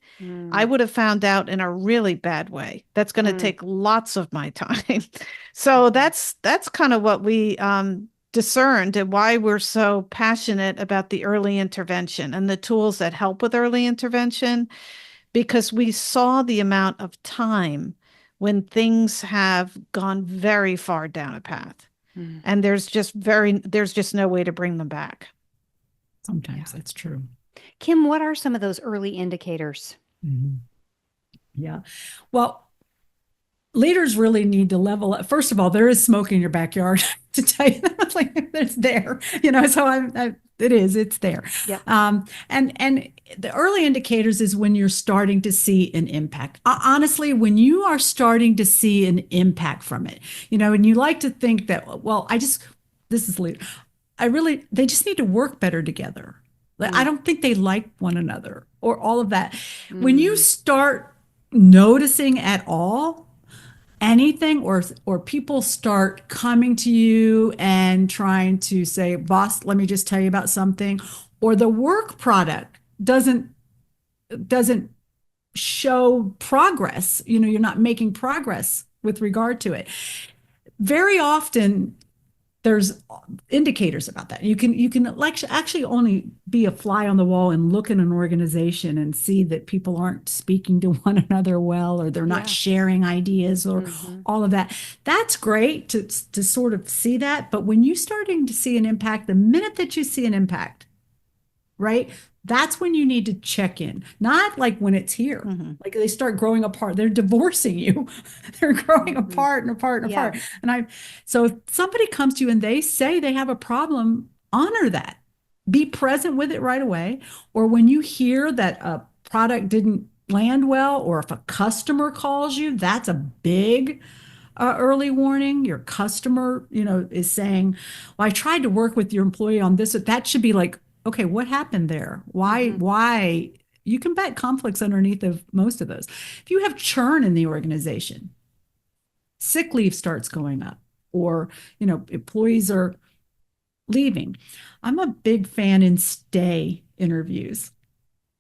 Speaker 4: I would have found out in a really bad way. That's going to
Speaker 2: Mm-hmm.
Speaker 4: take lots of my time. So that's kind of what we discerned, and why we're so passionate about the early intervention and the tools that help with early intervention, because we saw the amount of time when things have gone very far down a path.
Speaker 2: Mm-hmm.
Speaker 4: And there's just no way to bring them back.
Speaker 3: Sometimes that's true.
Speaker 2: Kim, what are some of those early indicators?
Speaker 3: Mm-hmm. Yeah. Well, leaders really need to level up. First of all, there is smoke in your backyard to tell you that, like, it's there, so it's there.
Speaker 2: Yep.
Speaker 3: And the early indicators is when you're starting to see an impact. Honestly, when you are starting to see an impact from it, and you like to think that, well, this is leader. They just need to work better together. I don't think they like one another or all of that. When you start noticing at all anything, or people start coming to you and trying to say, boss, let me just tell you about something, or the work product doesn't show progress, you're not making progress with regard to it. Very often there's indicators about that. You can actually only be a fly on the wall and look in an organization and see that people aren't speaking to one another well, or they're not sharing ideas, or all of that. That's great to sort of see that. But when you're starting to see an impact, the minute that you see an impact, right, That's when you need to check in, not like when it's here. Like they start growing apart. They're divorcing you. They're growing apart and apart and apart. So if somebody comes to you and they say they have a problem, honor that. Be present with it right away. Or when you hear that a product didn't land well, or if a customer calls you, that's a big early warning. Your customer, is saying, well, I tried to work with your employee on this. That should be like, okay, what happened there? Why? You can bet conflicts underneath of most of those. If you have churn in the organization, sick leave starts going up, or, employees are leaving. I'm a big fan in stay interviews.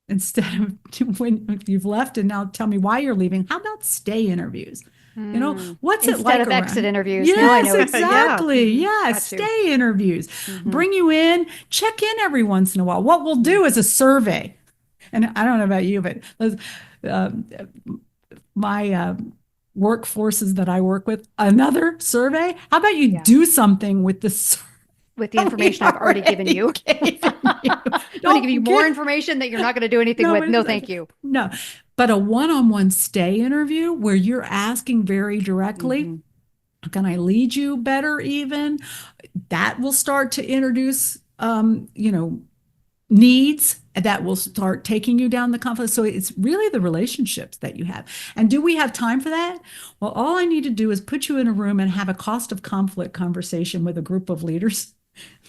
Speaker 3: Instead of when you've left and now tell me why you're leaving, how about stay interviews? What's it like
Speaker 2: instead of exit interviews?
Speaker 3: Yes,
Speaker 2: now I know
Speaker 3: exactly. Yeah, stay interviews. Bring you in, check in every once in a while. What we'll do is a survey. And I don't know about you, but my workforces that I work with, another survey. How about you do something with the
Speaker 2: with the information I've already given you? Don't give you more information that you're not going to do anything with. No, thank you.
Speaker 3: No, but a one-on-one stay interview where you're asking very directly, can I lead you better even? That will start to introduce, needs that will start taking you down the conflict. So it's really the relationships that you have. And do we have time for that? Well, all I need to do is put you in a room and have a cost of conflict conversation with a group of leaders.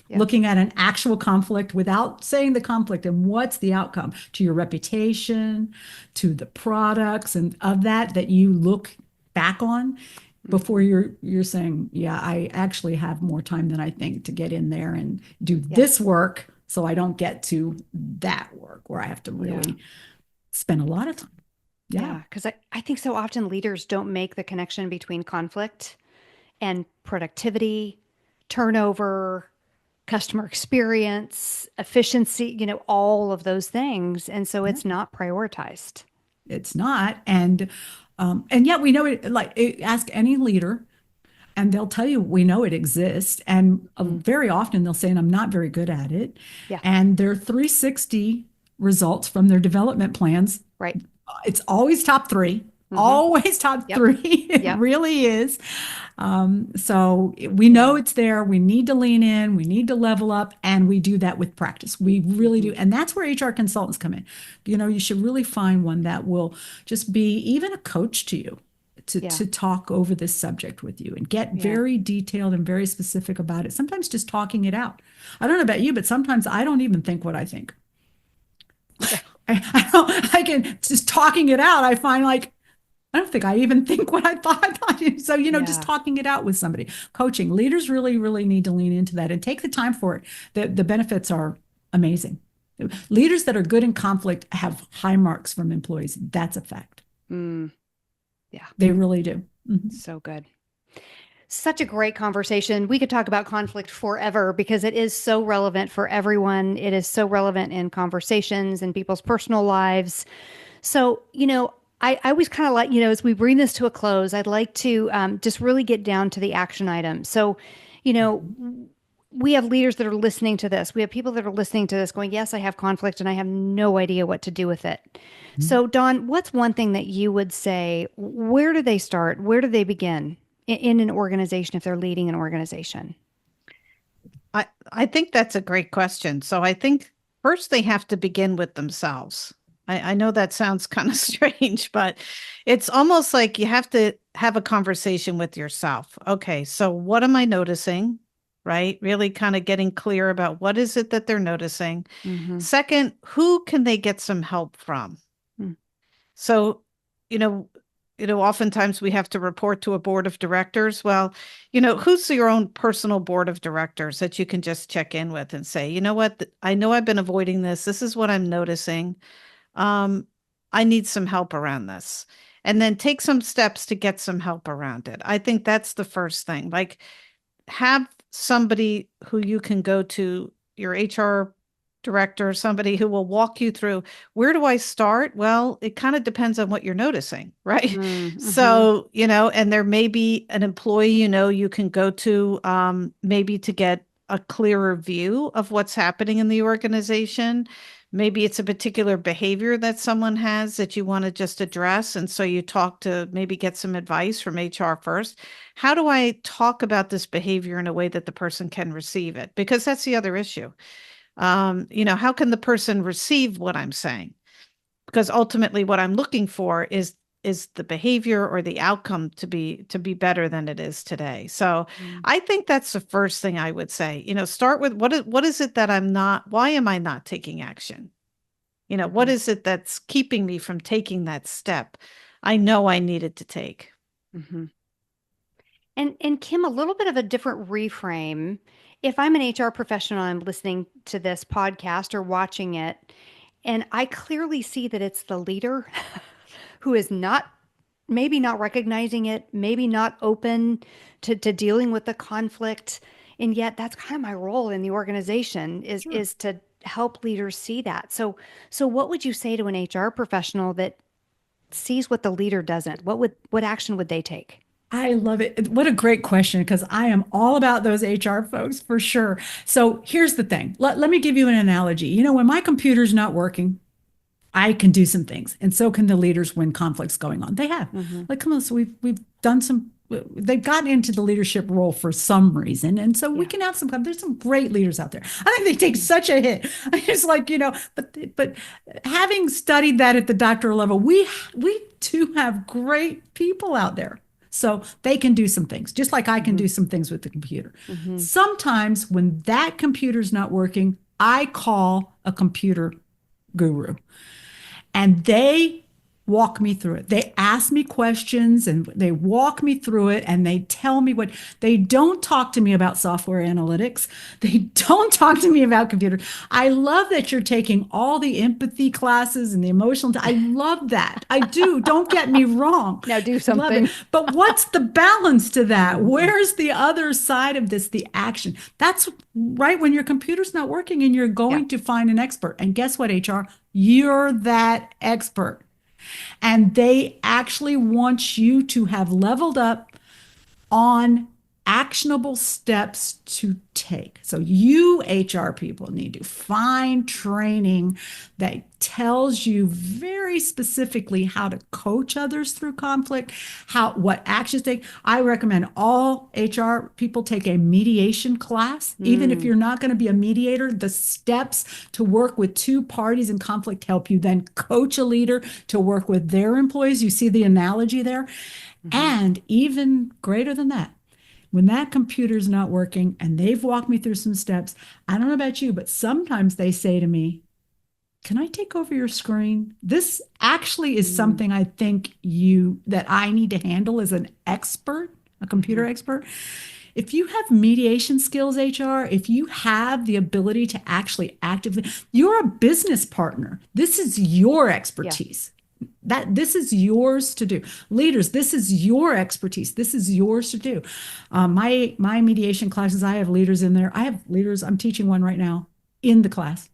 Speaker 3: Looking at an actual conflict without saying the conflict and what's the outcome to your reputation, to the products and of that you look back on before you're saying, yeah, I actually have more time than I think to get in there and do this work, so I don't get to that work where I have to really spend a lot of time.
Speaker 2: Yeah, because I think so often leaders don't make the connection between conflict and productivity, turnover, customer experience, efficiency, all of those things. And so it's not prioritized.
Speaker 3: It's not. And yet we know it, like ask any leader and they'll tell you, we know it exists. And very often they'll say, and I'm not very good at it. And their 360 results from their development plans.
Speaker 2: Right.
Speaker 3: It's always top three. Always top three. It really is. So we know it's there. We need to lean in. We need to level up. And we do that with practice. We really do. And that's where HR consultants come in. You should really find one that will just be even a coach to you to talk over this subject with you and get very detailed and very specific about it. Sometimes just talking it out. I don't know about you, but sometimes I don't even think what I think. I can just talking it out. I find like, I don't think I even think what I thought. So, just talking it out with somebody, coaching leaders really, really need to lean into that and take the time for it. The benefits are amazing. Leaders that are good in conflict have high marks from employees. That's a fact.
Speaker 2: Yeah,
Speaker 3: they really do.
Speaker 2: So good. Such a great conversation. We could talk about conflict forever because it is so relevant for everyone. It is so relevant in conversations and people's personal lives. So, I always kind of like, as we bring this to a close, I'd like to just really get down to the action items. So, we have leaders that are listening to this. We have people that are listening to this going, yes, I have conflict and I have no idea what to do with it. So, Dawn, what's one thing that you would say? Where do they start? Where do they begin in an organization if they're leading an organization?
Speaker 4: I think that's a great question. So I think first they have to begin with themselves. I know that sounds kind of strange, but it's almost like you have to have a conversation with yourself. Okay, so what am I noticing? Right? Really kind of getting clear about what is it that they're noticing. Second, who can they get some help from? So, oftentimes we have to report to a board of directors. Well, who's your own personal board of directors that you can just check in with and say, you know what, I know I've been avoiding this. This is what I'm noticing. I need some help around this. And then take some steps to get some help around it. I think that's the first thing. Like, have somebody who you can go to, your HR director, somebody who will walk you through, where do I start? Well, it kind of depends on what you're noticing, right? So, and there may be an employee, you can go to maybe to get a clearer view of what's happening in the organization. Maybe it's a particular behavior that someone has that you want to just address. And so you talk to maybe get some advice from HR first. How do I talk about this behavior in a way that the person can receive it? Because that's the other issue. How can the person receive what I'm saying? Because ultimately what I'm looking for is the behavior or the outcome to be better than it is today. So I think that's the first thing I would say. Start with what is it that why am I not taking action? What is it that's keeping me from taking that step I know I needed to take?
Speaker 2: Mm-hmm. And Kim, a little bit of a different reframe. If I'm an HR professional, I'm listening to this podcast or watching it, and I clearly see that it's the leader who is maybe not recognizing it, maybe not open to dealing with the conflict. And yet that's kind of my role in the organization is to help leaders see that. So what would you say to an HR professional that sees what the leader doesn't? What action would they take?
Speaker 3: I love it. What a great question, because I am all about those HR folks for sure. So here's the thing. Let me give you an analogy. When my computer's not working, I can do some things, and so can the leaders when conflict's going on. They have. Like, come on, so we've done some. They've gotten into the leadership role for some reason, and so we can have some. There's some great leaders out there. I think they take such a hit. It's like, but having studied that at the doctoral level, we do have great people out there. So they can do some things, just like I can do some things with the computer. Sometimes when that computer's not working, I call a computer guru, and they walk me through it. They ask me questions and they walk me through it, and they tell me they don't talk to me about software analytics. They don't talk to me about computers. I love that you're taking all the empathy classes and the emotional. I love that. I do. Don't get me wrong.
Speaker 2: Now do something.
Speaker 3: But what's the balance to that? Where's the other side of this, the action? That's right, when your computer's not working and you're going to find an expert. And guess what, HR? You're that expert. And they actually want you to have leveled up on actionable steps to take. So you HR people need to find training that tells you very specifically how to coach others through conflict, what actions take. I recommend all HR people take a mediation class. Even if you're not going to be a mediator, the steps to work with two parties in conflict help you then coach a leader to work with their employees. You see the analogy there? And even greater than that, when that computer's not working and they've walked me through some steps, I don't know about you, but sometimes they say to me, can I take over your screen? This actually is something I think that I need to handle as an expert, a computer expert. If you have mediation skills, HR, if you have the ability to actually actively, you're a business partner. This is your expertise. This is yours to do. Leaders, this is your expertise. This is yours to do. My mediation classes, I have leaders in there. I have leaders, I'm teaching one right now in the class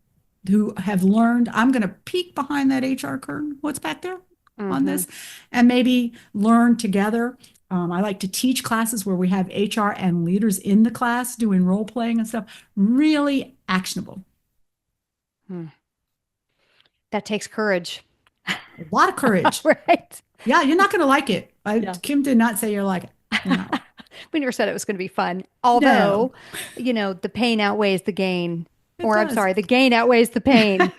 Speaker 3: who have learned. I'm going to peek behind that HR curtain, what's back there on this, and maybe learn together. I like to teach classes where we have HR and leaders in the class doing role playing and stuff. Really actionable.
Speaker 2: That takes courage.
Speaker 3: A lot of courage.
Speaker 2: Right.
Speaker 3: Yeah, you're not going to like it. Kim did not say you're like it.
Speaker 2: We never said it was going to be fun. Although, the pain outweighs the gain. I'm sorry, the gain outweighs the pain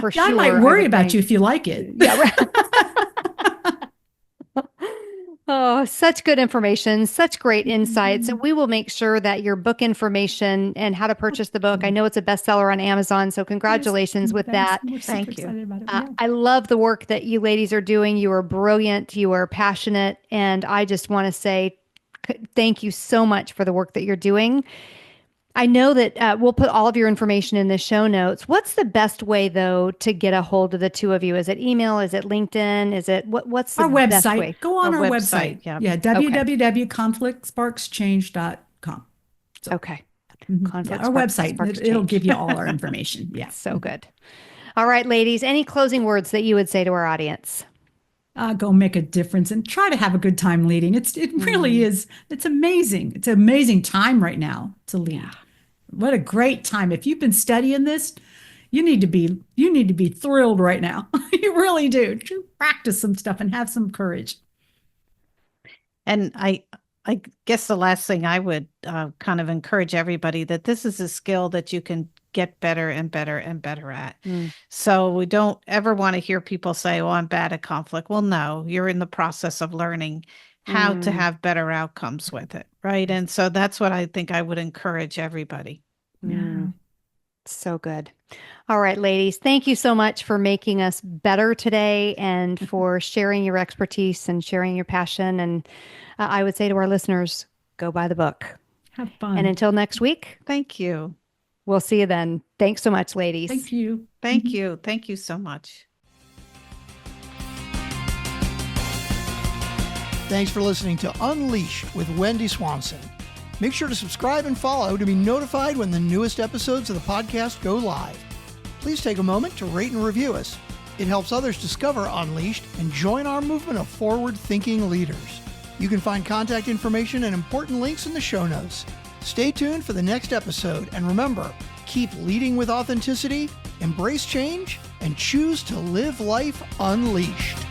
Speaker 2: for sure.
Speaker 3: I might worry about you if you like it.
Speaker 2: Yeah, right. Oh, such good information, such great insights. And we will make sure that your book information and how to purchase the book, I know it's a bestseller on Amazon, so congratulations with that.
Speaker 3: Thank you.
Speaker 2: I love the work that you ladies are doing. You are brilliant. You are passionate. And I just want to say thank you so much for the work that you're doing. I know that we'll put all of your information in the show notes. What's the best way, though, to get a hold of the two of you? Is it email? Is it LinkedIn? Is it what's the best way?
Speaker 3: Go on our website. Yeah, www.conflictsparkschange.com.
Speaker 2: Okay.
Speaker 3: Our website. It'll give you all our information. Yeah.
Speaker 2: So good. All right, ladies, any closing words that you would say to our audience?
Speaker 3: Go make a difference and try to have a good time leading. It really is. It's amazing. It's an amazing time right now to lead. Yeah. What a great time. If you've been studying this, you need to be thrilled right now. You really do. Practice some stuff and have some courage.
Speaker 4: And I guess the last thing I would kind of encourage everybody that this is a skill that you can get better and better and better at. So we don't ever want to hear people say, "Oh, I'm bad at conflict." Well, no, you're in the process of learning how to have better outcomes with it, right? And so that's what I think I would encourage everybody.
Speaker 3: Yeah.
Speaker 2: So good. All right, ladies, thank you so much for making us better today and for sharing your expertise and sharing your passion. And I would say to our listeners, go buy the book.
Speaker 3: Have fun.
Speaker 2: And until next week,
Speaker 4: Thank you.
Speaker 2: we'll see you then. Thanks so much, ladies.
Speaker 3: Thank you.
Speaker 4: Thank you. Thank you so much.
Speaker 5: Thanks for listening to Unleash with Wendi Swanson. Make sure to subscribe and follow to be notified when the newest episodes of the podcast go live. Please take a moment to rate and review us. It helps others discover Unleashed and join our movement of forward-thinking leaders. You can find contact information and important links in the show notes. Stay tuned for the next episode, and remember, keep leading with authenticity, embrace change, and choose to live life unleashed.